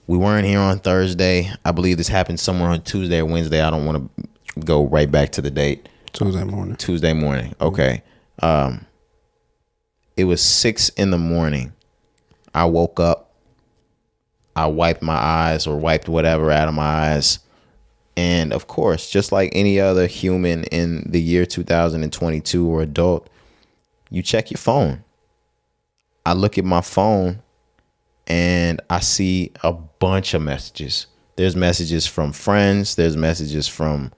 We weren't here on Thursday. I believe this happened somewhere on Tuesday or Wednesday. I don't want to go right back to the date. Tuesday morning. Tuesday morning. Okay. It was 6 a.m. I woke up. I wiped my eyes or wiped whatever out of my eyes. And of course, just like any other human in the year 2022 or adult, you check your phone. I look at my phone and I see a bunch of messages. There's messages from friends. There's messages from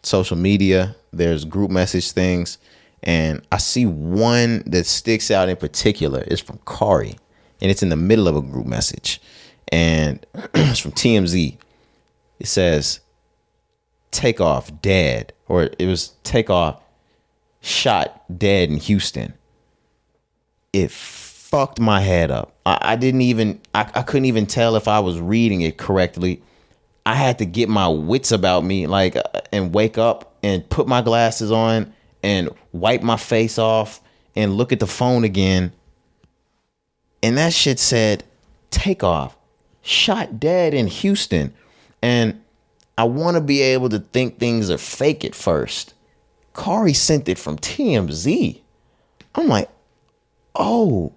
social media. There's group message things. And I see one that sticks out in particular. It's from Kari. And it's in the middle of a group message. And it's from TMZ. It says, Takeoff dead. Or it was Takeoff shot dead in Houston. It fucked my head up. I couldn't even tell if I was reading it correctly. I had to get my wits about me, and wake up and put my glasses on and wipe my face off and look at the phone again. And that shit said, Takeoff shot dead in Houston. And I want to be able to think things are fake at first. Kari sent it from TMZ. I'm like, oh,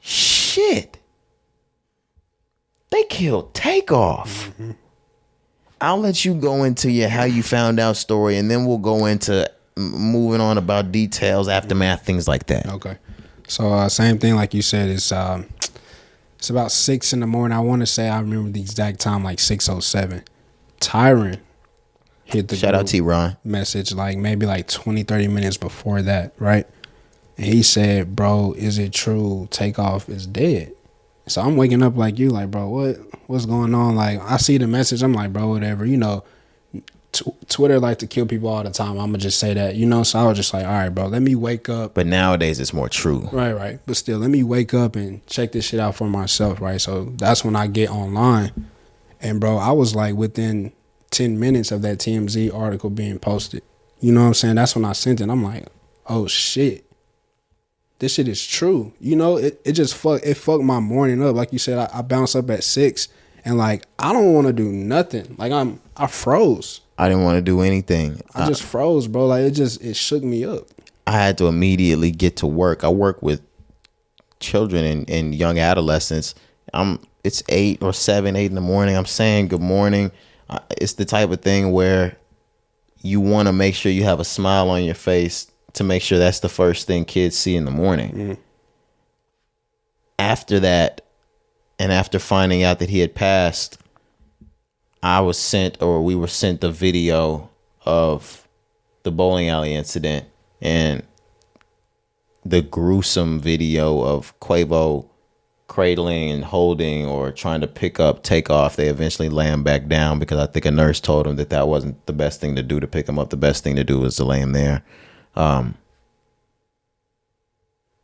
shit. They killed Takeoff. Mm-hmm. I'll let you go into your how you found out story, and then we'll go into moving on about details, aftermath, things like that. Okay. So same thing like you said. It's about 6 a.m. I want to say I remember the exact time, like 6:07. Tyron hit the shout out T-Ron message maybe 20-30 minutes before that, right? And he said, bro, is it true Takeoff is dead? So I'm waking up like you, bro, what's going on? I see the message. I'm like, bro, whatever. Twitter like to kill people all the time. I'm gonna just say that, So I was just like, all right, bro, let me wake up. But nowadays it's more true. Right. But still, let me wake up and check this shit out for myself, right? So that's when I get online. And bro, I was within 10 minutes of that TMZ article being posted. You know what I'm saying? That's when I sent it. I'm like, oh shit. This shit is true. It just fucked my morning up. Like you said, I bounced up at 6 and I don't want to do nothing. I froze. I didn't want to do anything. I just froze, bro. It shook me up. I had to immediately get to work. I work with children and young adolescents. It's 8 or 7, 8 in the morning. I'm saying good morning. It's the type of thing where you want to make sure you have a smile on your face to make sure that's the first thing kids see in the morning. Mm. After that, and after finding out that he had passed, we were sent the video of the bowling alley incident and the gruesome video of Quavo cradling and holding or trying to pick up Takeoff. They eventually lay him back down because I think a nurse told him that wasn't the best thing to do to pick him up. The best thing to do was to lay him there.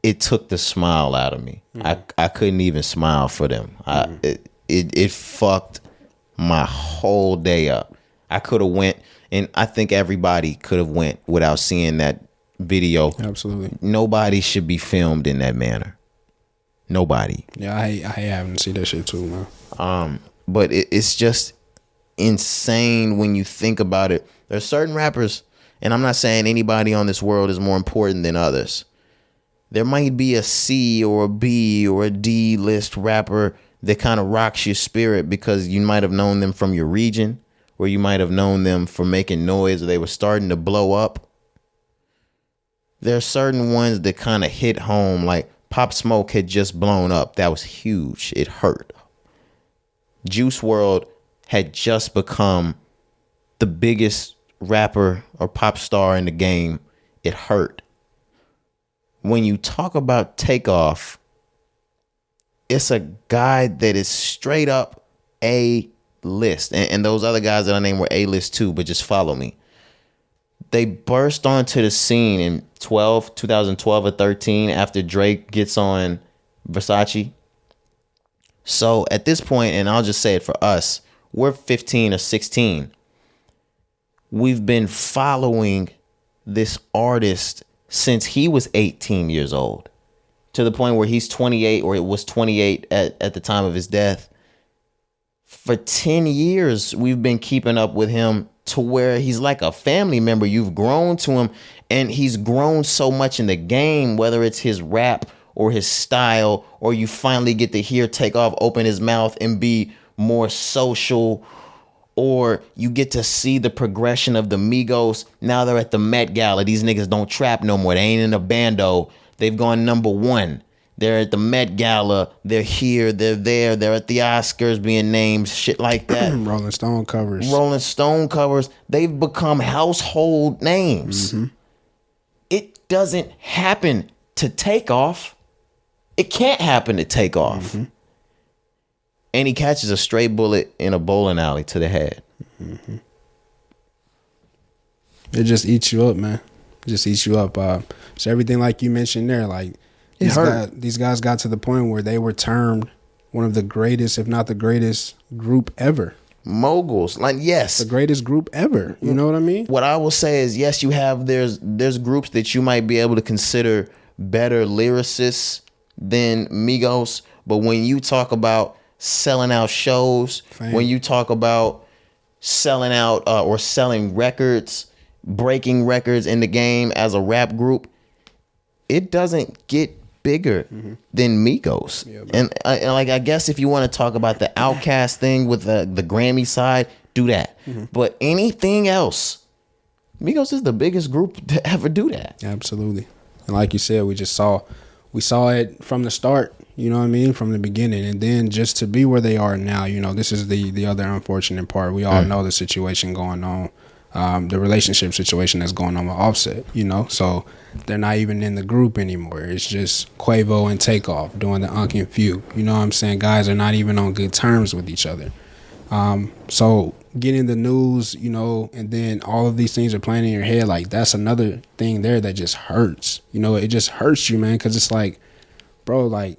It took the smile out of me. Mm-hmm. I couldn't even smile for them. It fucked my whole day up. I could have went, and I think everybody could have went without seeing that video. Absolutely. Nobody should be filmed in that manner. Nobody. Yeah, I hate having to see that shit too, man. But it's just insane when you think about it. There's certain rappers, and I'm not saying anybody on this world is more important than others. There might be a C or a B or a D list rapper that kind of rocks your spirit because you might have known them from your region, or you might have known them for making noise, or they were starting to blow up. There are certain ones that kind of hit home, like Pop Smoke had just blown up. That was huge. It hurt. Juice WRLD had just become the biggest rapper or pop star in the game. It hurt. When you talk about Takeoff, it's a guy that is straight up A-list. And those other guys that I named were A-list too, but just follow me. They burst onto the scene in 2012 or 13 after Drake gets on Versace. So at this point, and I'll just say it for us, we're 15 or 16. We've been following this artist since he was 18 years old, to the point where he's 28, or it was 28 at the time of his death. for 10 years we've been keeping up with him to where he's like a family member. You've grown to him, and he's grown so much in the game, whether it's his rap or his style, or you finally get to hear Takeoff open his mouth and be more social, or you get to see the progression of the Migos. Now they're at the Met Gala. These niggas don't trap no more. They ain't in a bando. They've gone #1. They're at the Met Gala. They're here. They're there. They're at the Oscars being named. Shit like that. Rolling Stone covers. Rolling Stone covers. They've become household names. Mm-hmm. It doesn't happen to Takeoff. It can't happen to Takeoff. Mm-hmm. And he catches a stray bullet in a bowling alley to the head. Mm-hmm. It just eats you up, man. It just eats you up. So everything like you mentioned there, like these guys got to the point where they were termed one of the greatest, if not the greatest group ever. Moguls. Like, yes. The greatest group ever. You know what I mean? What I will say is, yes, you have, there's groups that you might be able to consider better lyricists than Migos. But when you talk about selling out shows, when you talk about selling out or selling records, breaking records in the game as a rap group, it doesn't get bigger than Migos. Yeah, and like, I guess if you want to talk about the Outkast thing with the Grammy side, do that. But anything else, Migos is the biggest group to ever do that. Absolutely. And like you said, we saw it from the start, you know what I mean, from the beginning. And then just to be where they are now, you know, this is the other unfortunate part. We all know the situation going on. The relationship situation that's going on with Offset, you know, so they're not even in the group anymore. It's just Quavo and Takeoff doing the Unk and Few. You know what I'm saying? Guys are not even on good terms with each other. So getting the news, you know, and then all of these things are playing in your head, like that's another thing there that just hurts. You know, it just hurts you, man, because it's like, bro, like,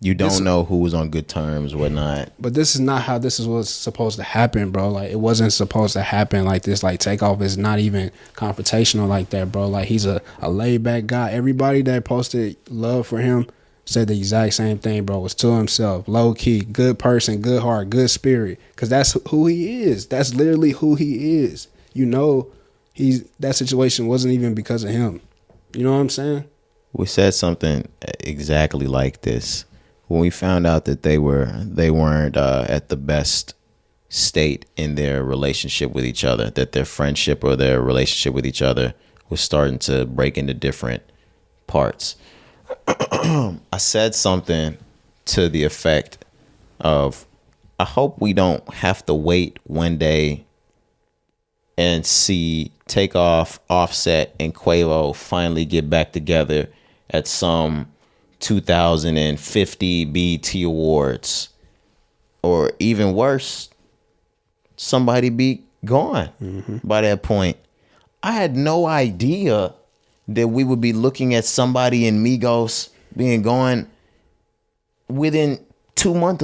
you don't know who was on good terms, whatnot. But this is not how this was supposed to happen, bro. Like, it wasn't supposed to happen like this. Like, Takeoff is not even confrontational like that, bro. Like, he's a laid-back guy. Everybody that posted love for him said the exact same thing, bro. Was to himself, low-key, good person, good heart, good spirit. Because that's who he is. That's literally who he is. You know, that situation wasn't even because of him. You know what I'm saying? We said something exactly like this when we found out that they weren't at the best state in their relationship with each other, that their friendship or their relationship with each other was starting to break into different parts. I said something to the effect of, I hope we don't have to wait one day and see Takeoff, Offset, and Quavo finally get back together at some 2050 BET Awards, or even worse, somebody be gone by that point. I had no idea that we would be looking at somebody in Migos being gone within 2 months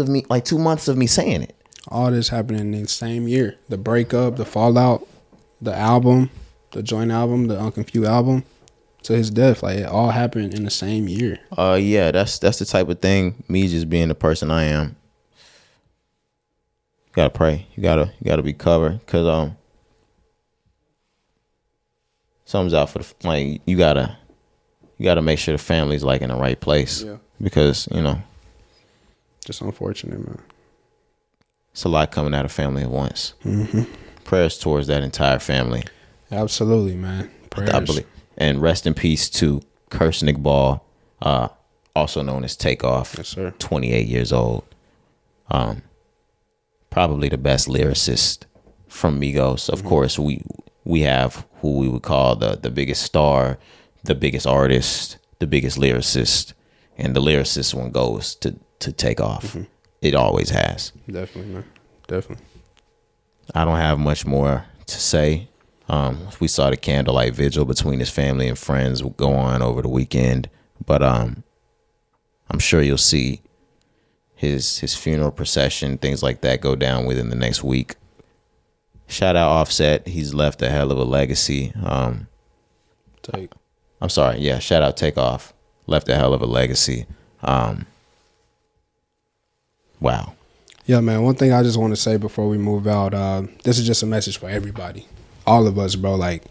of me saying it. All this happening in the same year. The breakup, the fallout, the album, the joint album, the Unk and Few album, to his death. Like, it all happened in the same year. Yeah, that's the type of thing, me just being the person I am. You gotta pray. You gotta be covered, because something's out for the, like, you gotta make sure the family's like in the right place. Yeah. Because, you know, just unfortunate, man. It's a lot coming out of family at once. Prayers towards that entire family. Absolutely, man. Prayers. I believe. And rest in peace to Kirsnick Ball, also known as Takeoff. Yes, sir. 28 years old. Probably the best lyricist from Migos. Of course, we have who we would call the biggest star, the biggest artist, the biggest lyricist, and the lyricist one goes to Takeoff. It always has. Definitely, man. Definitely. I don't have much more to say. We saw the candlelight vigil between his family and friends go on over the weekend, but I'm sure you'll see his funeral procession, things like that, go down within the next week. Shout out Offset, he's left a hell of a legacy. Shout out Takeoff, left a hell of a legacy. Wow. Yeah, man. One thing I just want to say before we move out, this is just a message for everybody, all of us, bro. Like,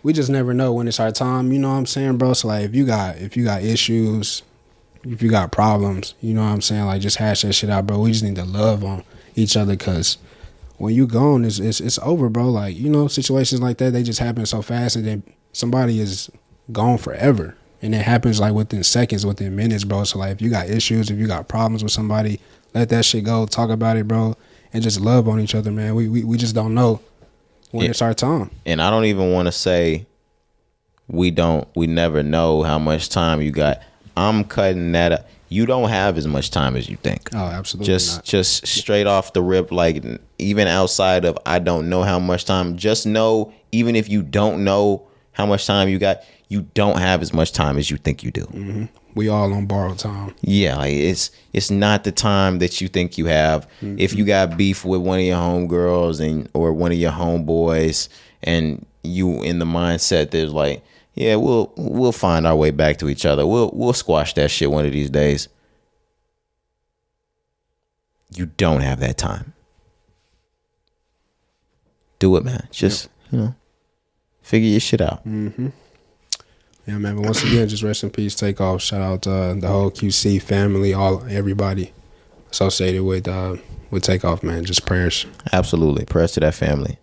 we just never know when it's our time. You know what I'm saying, bro? So like, if you got issues, if you got problems, you know what I'm saying, like, just hash that shit out, bro. We just need to love on each other, because when you gone, it's over, bro. Like, you know, situations like that, they just happen so fast, and then somebody is gone forever, and it happens like within seconds, within minutes, bro. So like, if you got issues, if you got problems with somebody, let that shit go. Talk about it, bro, and just love on each other, man. We just don't know when it's our time. And I don't even want to say we never know how much time you got. I'm cutting that up. You don't have as much time as you think. Oh, absolutely not. Just straight off the rip, like, even outside of I don't know how much time, just know, even if you don't know how much time you got, you don't have as much time as you think you do. Mm-hmm. We all on borrowed time. Yeah, like, it's not the time that you think you have. Mm-hmm. If you got beef with one of your homegirls or one of your homeboys, and you in the mindset there's like, yeah, we'll find our way back to each other. We'll squash that shit one of these days. You don't have that time. Do it, man. Just, figure your shit out. Mm-hmm. Yeah, man. But once again, just rest in peace, Takeoff. Shout out to the whole QC family, everybody associated with Takeoff, man. Just prayers. Absolutely. Prayers to that family.